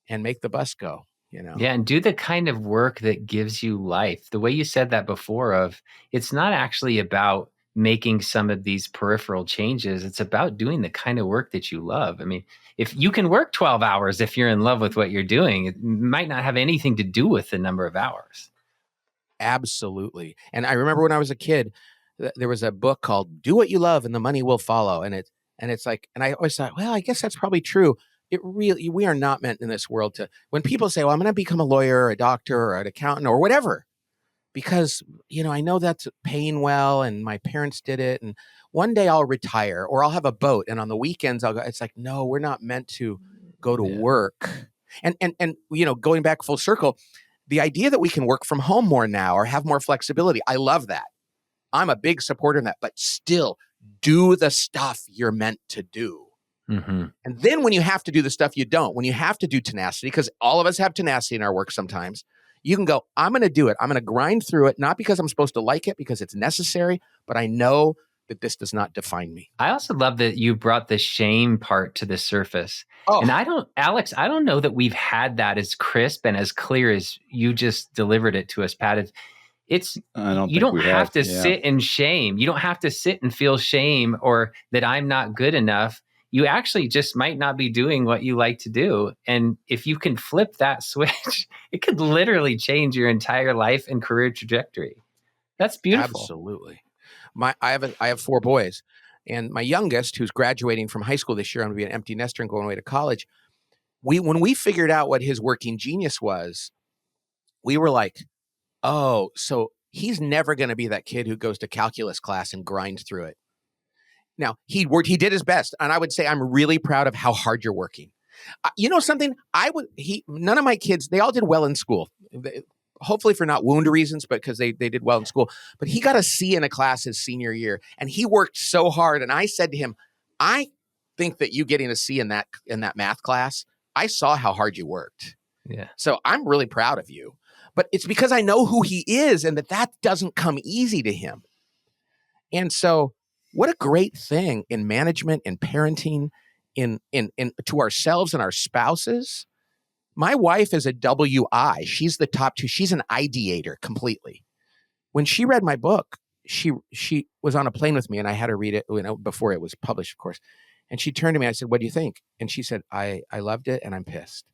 and make the bus go. Yeah, and do the kind of work that gives you life. The way you said that before, it's not actually about making some of these peripheral changes. It's about doing the kind of work that you love. I mean, if you can work 12 hours, if you're in love with what you're doing, it might not have anything to do with the number of hours. Absolutely. And I remember when I was a kid, there was a book called Do What You Love and the Money Will Follow. And it's like, and I always thought, well, I guess that's probably true. We are not meant in this world to, when people say, well, I'm going to become a lawyer or a doctor or an accountant or whatever, because, I know that's paying well and my parents did it. And one day I'll retire or I'll have a boat. And on the weekends I'll go, it's like, no, we're not meant to go to work. And going back full circle, the idea that we can work from home more now or have more flexibility, I love that. I'm a big supporter of that, but still do the stuff you're meant to do. Mm-hmm. And then when you have to do the stuff you don't, when you have to do tenacity, because all of us have tenacity in our work sometimes, you can go, I'm going to do it. I'm going to grind through it, not because I'm supposed to like it, because it's necessary, but I know that this does not define me. I also love that you brought the shame part to the surface. Oh. And Alex, I don't know that we've had that as crisp and as clear as you just delivered it to us, Pat. You don't have to sit in shame. You don't have to sit and feel shame or that I'm not good enough. You actually just might not be doing what you like to do. And if you can flip that switch, it could literally change your entire life and career trajectory. That's beautiful. Absolutely. I have 4 boys, and my youngest, who's graduating from high school this year, I'm going to be an empty nester and going away to college. When we figured out what his working genius was, we were like, oh, so he's never going to be that kid who goes to calculus class and grinds through it. Now, he did his best. And I would say, I'm really proud of how hard you're working. Something none of my kids, they all did well in school. Hopefully for not wound reasons, but because they did well in school. But he got a C in a class his senior year, and he worked so hard. And I said to him, I think that you getting a C in that math class, I saw how hard you worked. Yeah. So I'm really proud of you. But it's because I know who he is and that doesn't come easy to him. And so what a great thing in management and parenting in to ourselves and our spouses. My wife is a WI. She's the top 2. She's an ideator completely. When she read my book, she was on a plane with me and I had her read it, before it was published, of course. And she turned to me. I said, what do you think? And she said, I loved it and I'm pissed.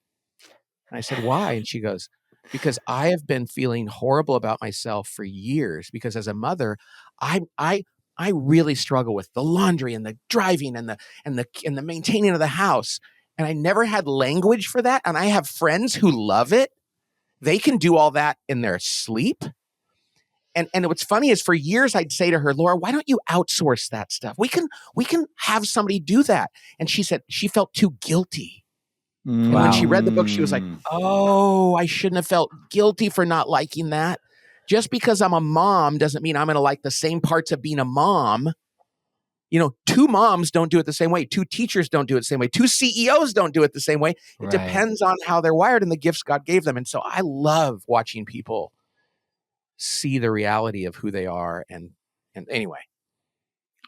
And I said, why? And she goes, because I have been feeling horrible about myself for years, because as a mother, I really struggle with the laundry and the driving and the maintaining of the house. And I never had language for that. And I have friends who love it. They can do all that in their sleep. And what's funny is for years I'd say to her, Laura, why don't you outsource that stuff? We can have somebody do that. And she said she felt too guilty. And when she read the book, she was like, oh, I shouldn't have felt guilty for not liking that. Just because I'm a mom doesn't mean I'm going to like the same parts of being a mom. 2 moms don't do it the same way. 2 teachers don't do it the same way. 2 CEOs don't do it the same way. It depends on how they're wired and the gifts God gave them. And so I love watching people see the reality of who they are. And anyway.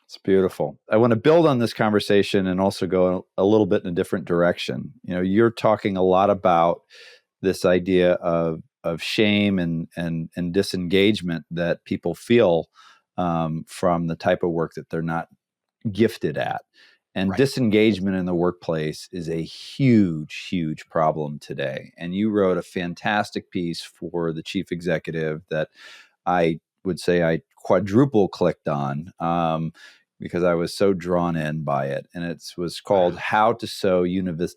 It's beautiful. I want to build on this conversation and also go a little bit in a different direction. You're talking a lot about this idea of shame and disengagement that people feel from the type of work that they're not gifted at. And disengagement in the workplace is a huge, huge problem today. And you wrote a fantastic piece for the chief executive that I would say I quadruple clicked on because I was so drawn in by it. And it was called How to Sow Unity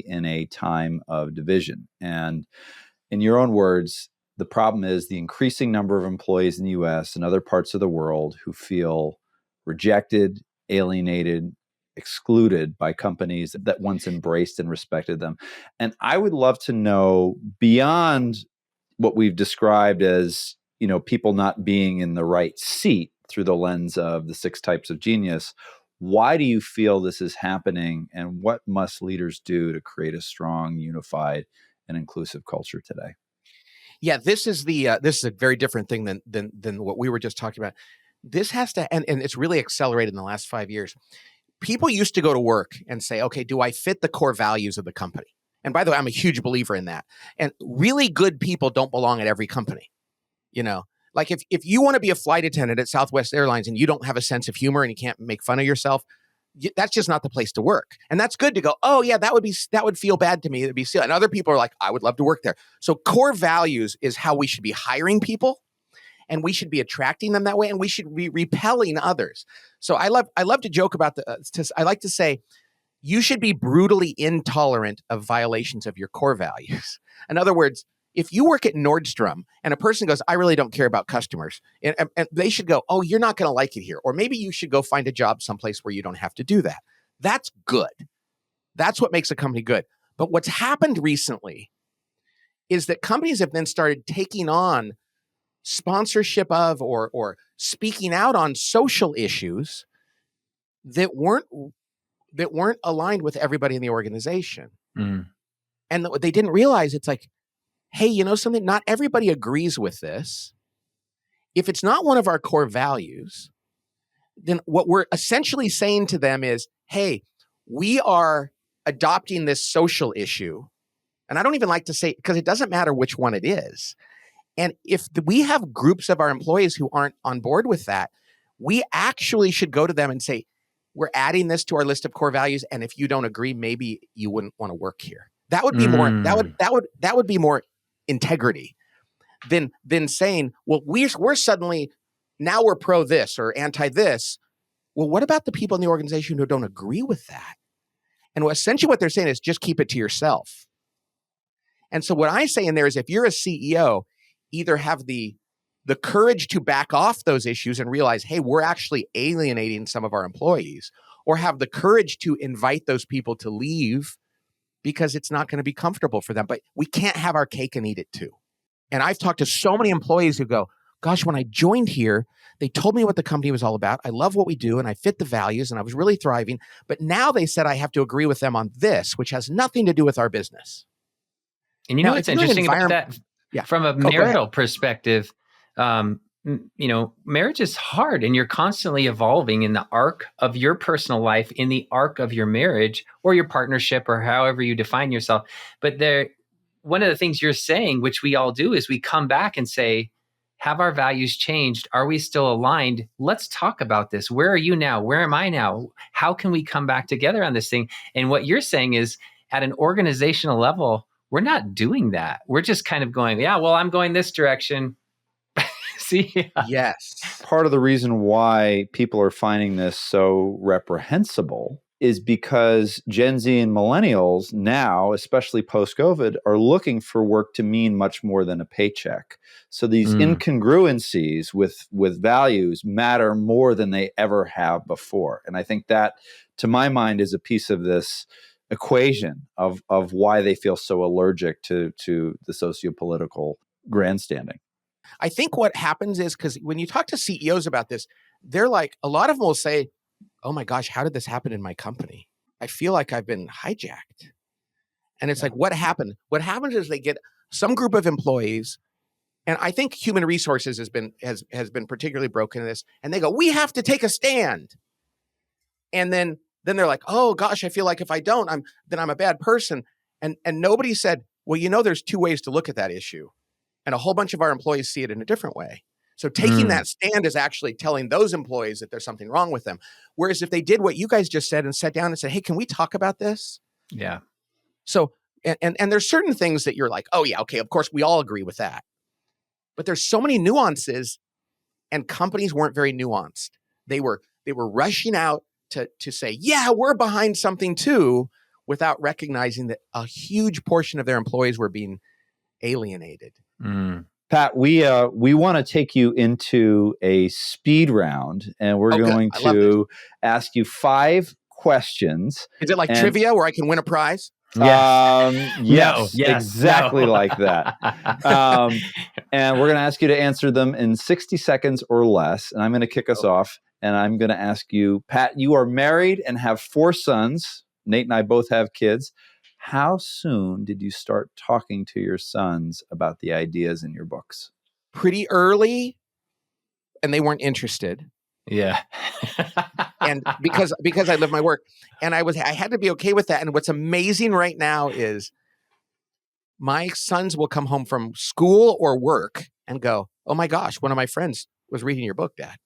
in a Time of Division. And in your own words, the problem is the increasing number of employees in the US and other parts of the world who feel rejected, alienated, excluded by companies that once embraced and respected them. And I would love to know, beyond what we've described as, people not being in the right seat through the lens of the 6 types of genius, why do you feel this is happening, and what must leaders do to create a strong, unified, and inclusive culture today? Yeah, this is a very different thing than what we were just talking about. This has to, and it's really accelerated in the last 5 years. People used to go to work and say, okay, do I fit the core values of the company? And by the way, I'm a huge believer in that. And really good people don't belong at every company. Like if you want to be a flight attendant at Southwest Airlines and you don't have a sense of humor and you can't make fun of yourself, that's just not the place to work. And that's good to go, oh yeah, that would feel bad to me. It'd be silly. And other people are like, I would love to work there. So core values is how we should be hiring people. and we should be attracting them that way, and we should be repelling others. So I love to joke about I like to say, you should be brutally intolerant of violations of your core values. In other words, if you work at Nordstrom and a person goes, I really don't care about customers, and they should go, oh, you're not going to like it here. Or maybe you should go find a job someplace where you don't have to do that. That's good. That's what makes a company good. But what's happened recently is that companies have then started taking on sponsorship of or speaking out on social issues that weren't aligned with everybody in the organization. Mm. And what they didn't realize, it's like, hey, you know something? Not everybody agrees with this. If it's not one of our core values, then what we're essentially saying to them is, hey, we are adopting this social issue. And I don't even like to say, because it doesn't matter which one it is. And if we have groups of our employees who aren't on board with that, we actually should go to them and say, we're adding this to our list of core values. And if you don't agree, maybe you wouldn't want to work here. That would be more, that would be more integrity than saying, well, we're suddenly, now we're pro this or anti this. Well, what about the people in the organization who don't agree with that? And essentially what they're saying is just keep it to yourself. And so what I say in there is, if you're a CEO, either have the courage to back off those issues and realize, hey, we're actually alienating some of our employees, or have the courage to invite those people to leave because it's not going to be comfortable for them. But we can't have our cake and eat it too. And I've talked to so many employees who go, gosh, when I joined here, they told me what the company was all about. I love what we do and I fit the values and I was really thriving. But now they said I have to agree with them on this, which has nothing to do with our business. And you know what's interesting about that? Yeah. From a marital perspective, marriage is hard and you're constantly evolving in the arc of your personal life, in the arc of your marriage or your partnership or however you define yourself. But one of the things you're saying, which we all do, is we come back and say, have our values changed? Are we still aligned? Let's talk about this. Where are you now? Where am I now? How can we come back together on this thing? And what you're saying is, at an organizational level, we're not doing that. We're just kind of going, yeah, well, I'm going this direction. See? Yeah. Yes. Part of the reason why people are finding this so reprehensible is because Gen Z and millennials now, especially post-COVID, are looking for work to mean much more than a paycheck. So these incongruencies with values matter more than they ever have before. And I think that, to my mind, is a piece of this equation of why they feel so allergic to the sociopolitical grandstanding. I think what happens is, because when you talk to CEOs about this, they're like, a lot of them will say, oh my gosh, how did this happen in my company? I feel like I've been hijacked. And it's like, what happened? What happens is they get some group of employees, and I think human resources has been particularly broken in this, and they go, we have to take a stand. And then they're like, oh gosh, I feel like if I don't, I'm a bad person. And nobody said, well, there's two ways to look at that issue. And a whole bunch of our employees see it in a different way. So taking that stand is actually telling those employees that there's something wrong with them. Whereas if they did what you guys just said and sat down and said, hey, can we talk about this? Yeah. So, and there's certain things that you're like, oh yeah, okay, of course we all agree with that. But there's so many nuances, and companies weren't very nuanced. They were rushing out to say, yeah, we're behind something too, without recognizing that a huge portion of their employees were being alienated. Pat, we want to take you into a speed round, and we're going to ask you 5 questions. Is it like trivia where I can win a prize? Yes, exactly like that. And we're going to ask you to answer them in 60 seconds or less. And I'm going to kick us off, and I'm going to ask you, Pat, you are married and have 4 sons. Nate and I both have kids. How soon did you start talking to your sons about the ideas in your books? Pretty early, and they weren't interested. Yeah. And because I live my work, and I had to be okay with that. And what's amazing right now is my sons will come home from school or work and go, oh my gosh, one of my friends was reading your book, Dad.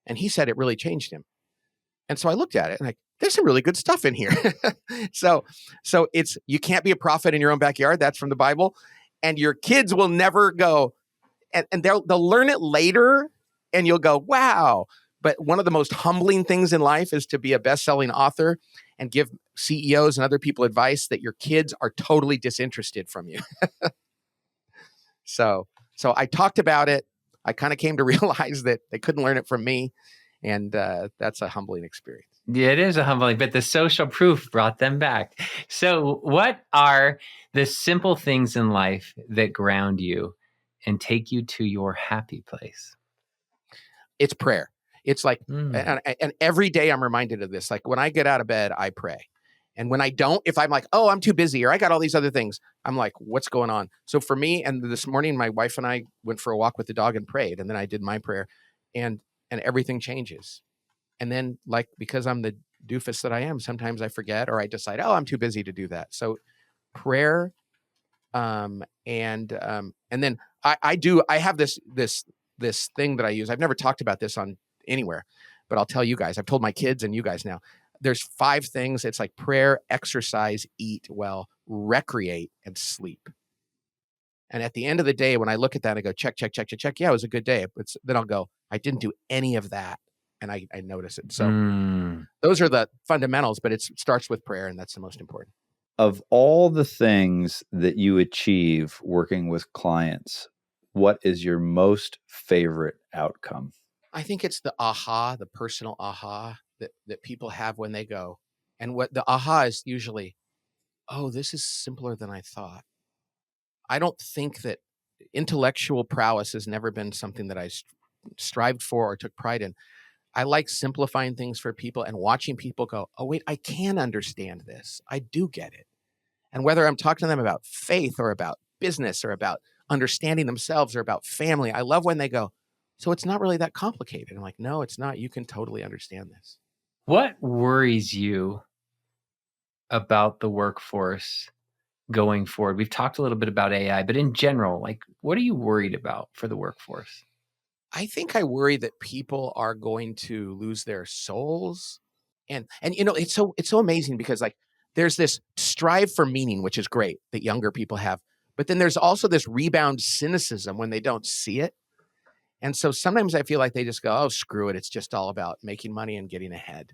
And he said it really changed him. And so I looked at it and there's some really good stuff in here. So you can't be a prophet in your own backyard. That's from the Bible. And your kids will never go, and they'll learn it later, and you'll go, wow. But one of the most humbling things in life is to be a best-selling author and give CEOs and other people advice that your kids are totally disinterested from you. So I talked about it. I kind of came to realize that they couldn't learn it from me, and that's a humbling experience. Yeah, it is a humbling, but the social proof brought them back. So what are the simple things in life that ground you and take you to your happy place? It's prayer. It's like, and every day I'm reminded of this. Like when I get out of bed, I pray. And when I don't, if I'm like, oh, I'm too busy or I got all these other things, I'm like, what's going on? So for me, and this morning, my wife and I went for a walk with the dog and prayed. And then I did my prayer, and everything changes. And then, like, because I'm the doofus that I am, sometimes I forget or I decide, oh, I'm too busy to do that. So prayer, and then I have this thing that I use. I've never talked about this on anywhere, but I'll tell you guys. I've told my kids and you guys now. There's 5 things. It's like prayer, exercise, eat well, recreate, and sleep. And at the end of the day, when I look at that, I go, check. Yeah, it was a good day. But then I'll go, I didn't do any of that. And I notice it. So those are the fundamentals, but it starts with prayer, and that's the most important. Of all the things that you achieve working with clients, what is your most favorite outcome? I think it's the aha, the personal aha that people have when they go. And what the aha is usually, oh, this is simpler than I thought. I don't think that intellectual prowess has never been something that I strived for or took pride in. I like simplifying things for people and watching people go, oh, wait, I can understand this. I do get it. And whether I'm talking to them about faith or about business or about understanding themselves or about family, I love when they go, so it's not really that complicated. I'm like, no, it's not. You can totally understand this. What worries you about the workforce going forward? We've talked a little bit about AI, but in general, like, what are you worried about for the workforce? I think I worry that people are going to lose their souls. And you know, it's so amazing because like there's this strive for meaning, which is great that younger people have. But then there's also this rebound cynicism when they don't see it. And so sometimes I feel like they just go, oh, screw it. It's just all about making money and getting ahead.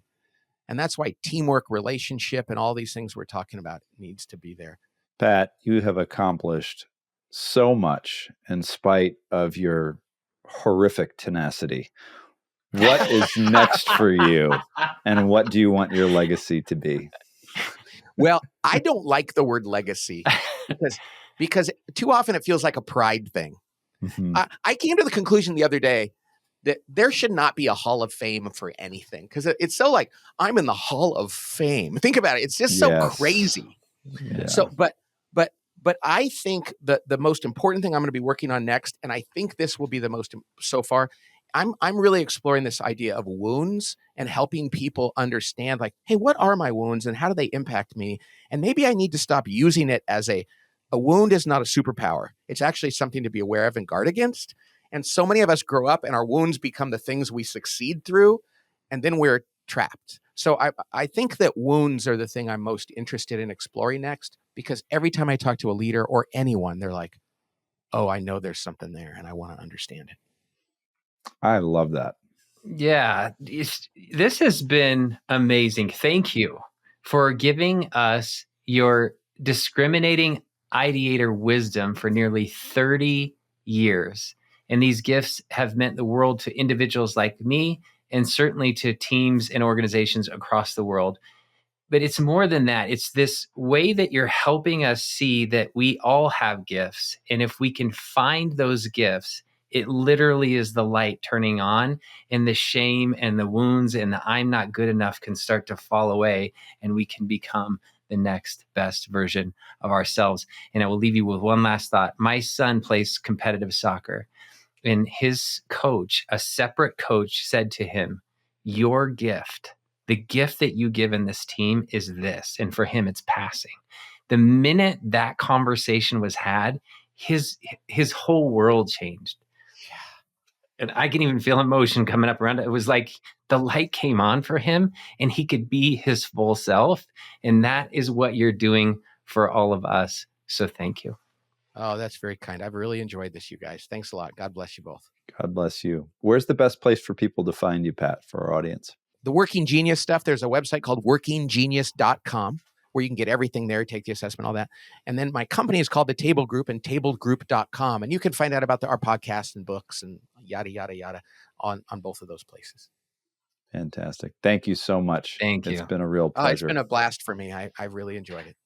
And that's why teamwork, relationship, and all these things we're talking about needs to be there. Pat, you have accomplished so much in spite of your horrific tenacity. What is next for you, and what do you want your legacy to be? Well, I don't like the word legacy because too often it feels like a pride thing. Mm-hmm. I came to the conclusion the other day that there should not be a Hall of Fame for anything because it's so like I'm in the Hall of Fame. Think about it; it's just so crazy. Yeah. So, but I think the most important thing I'm going to be working on next, and I think this will be the most so far. I'm really exploring this idea of wounds and helping people understand, like, hey, what are my wounds and how do they impact me? And maybe I need to stop using it as a wound is not a superpower. It's actually something to be aware of and guard against. And so many of us grow up and our wounds become the things we succeed through, and then we're trapped. So I think that wounds are the thing I'm most interested in exploring next, because every time I talk to a leader or anyone, they're like, oh, I know there's something there and I want to understand it. I love that. Yeah, this has been amazing. Thank you for giving us your discriminating ideator wisdom for nearly 30 years. And these gifts have meant the world to individuals like me, and certainly to teams and organizations across the world. But it's more than that. It's this way that you're helping us see that we all have gifts. And if we can find those gifts, it literally is the light turning on, and the shame and the wounds and the I'm not good enough can start to fall away, and we can become the next best version of ourselves. And I will leave you with one last thought. My son plays competitive soccer, and his coach, a separate coach, said to him, your gift, the gift that you give in this team is this. And for him, it's passing. The minute that conversation was had, his whole world changed. And I can even feel emotion coming up around it. It was like the light came on for him and he could be his full self. And that is what you're doing for all of us. So thank you. Oh, that's very kind. I've really enjoyed this, you guys. Thanks a lot. God bless you both. God bless you. Where's the best place for people to find you, Pat, for our audience? The Working Genius stuff, there's a website called workinggenius.com where you can get everything there, take the assessment, all that. And then my company is called The Table Group and tablegroup.com. And you can find out about our podcast and books and yada, yada, yada on both of those places. Fantastic. Thank you so much. Thank you. It's been a real pleasure. It's been a blast for me. I really enjoyed it.